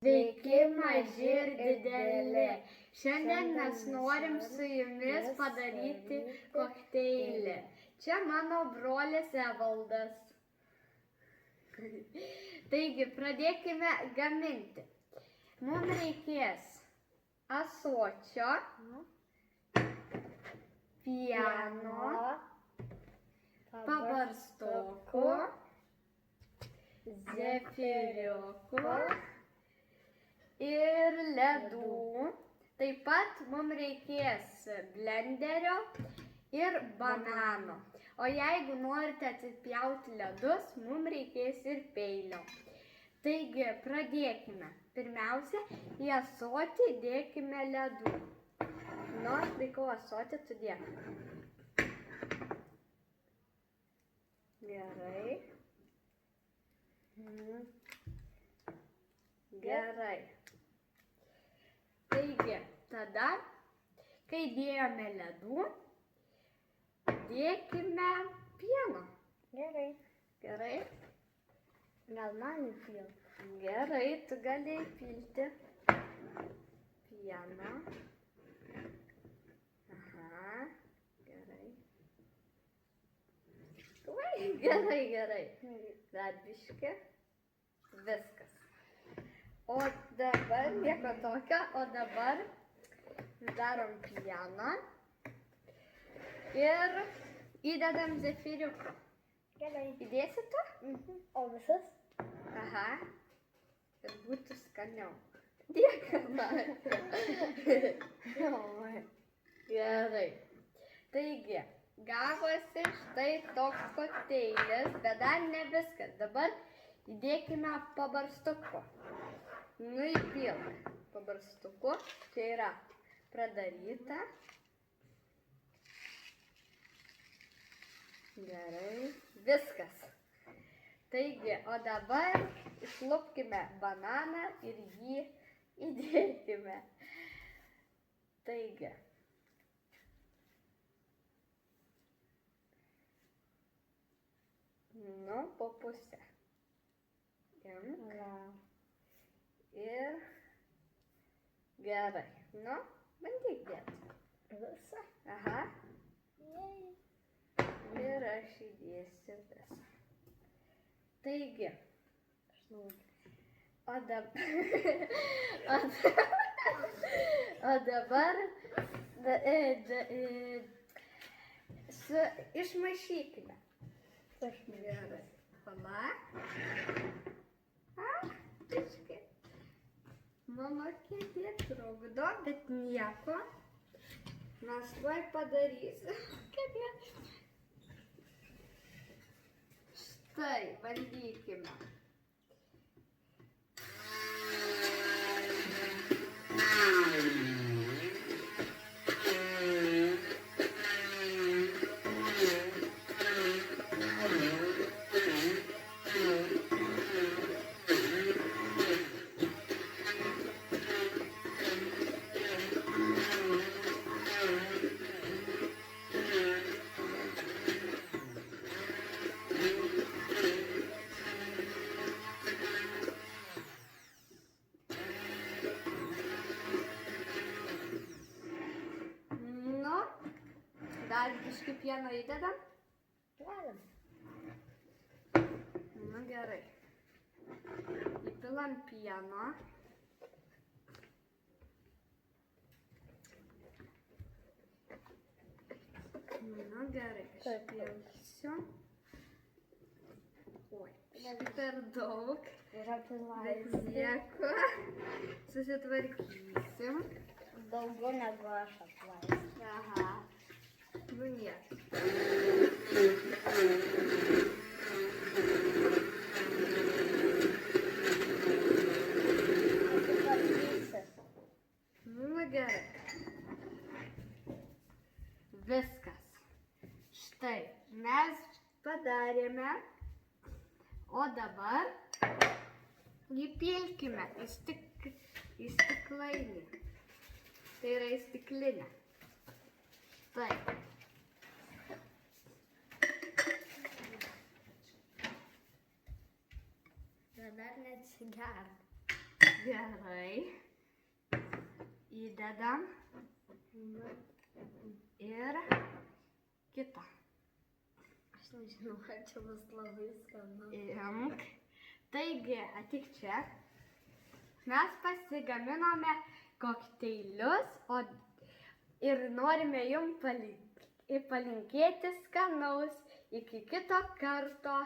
Sveiki, maži ir dideli. Šiandien mes norim su jumis padaryti kokteilį. Čia mano brolis Evaldas. Taigi, pradėkime gaminti. Mums reikės ąsočio, pieno, pabarstoko, zefiriuko ir ledų. Taip pat mums reikės blenderio ir banano. O jeigu norite atsipjauti ledus, mums reikės ir peilio. Taigi, pradėkime. Pirmiausia, į ąsotį dėkime ledų. Nu, aš laikau ąsotį, tu dėk. Gerai. Gerai. Taigi, tada, kai dėjome ledų, dėkime pieno. Gerai. Gerai? Gal man įpilti? Gerai, tu gali įpilti pieno. Aha, gerai. Ui, gerai. Dar biškį. Viskas. O dabar nieko tokio, o dabar darom pieną ir įdedam zefiriuką. Gerai. Įdėsi tu? O visas? Aha. Ir būtų skaniau. Dėkama. Gerai. Taigi, gavosi štai toks kokteilis, bet dar ne viskas. Dabar įdėkime pabarstuku. Nu, įpilk pabarstuku. Čia yra pradaryta. Gerai. Viskas. Taigi, o dabar išlupkime bananą ir jį įdėkime. Taigi. Nu, po pusę. Imk. Ir gerai. Nu, bandyk dėti. Visą? Aha. Ir aš įdėsiu visą. Taigi. O dabar išmaišykime. Gerai. Pala. Biškį. Mano kėdė trukdo, bet nieko. Mes tuoj padarysim. Štai, bandykime. Dar biškį pieno įdedam? Galim. Nu gerai. Įpilam pieno. Nu gerai, aš pilsiu. Oi, biškį per daug. Yra pilais. Nieko. Susitvarkysim. Daugiau negu aš atlaisiu. Aha. Nu nieko. Nu gerai. Viskas. Štai, mes padarėme. O dabar įpilkime į stiklainį. Tai yra į stiklinę. Štai. Dar neatsigerk. Gerai. Įdedam. Ir kitą. Aš nežinau, ar čia bus labai skanu. Imk. Taigi, atik čia. Mes pasigaminome kokteilius ir norime jums palinkėti skanaus. Iki kito karto.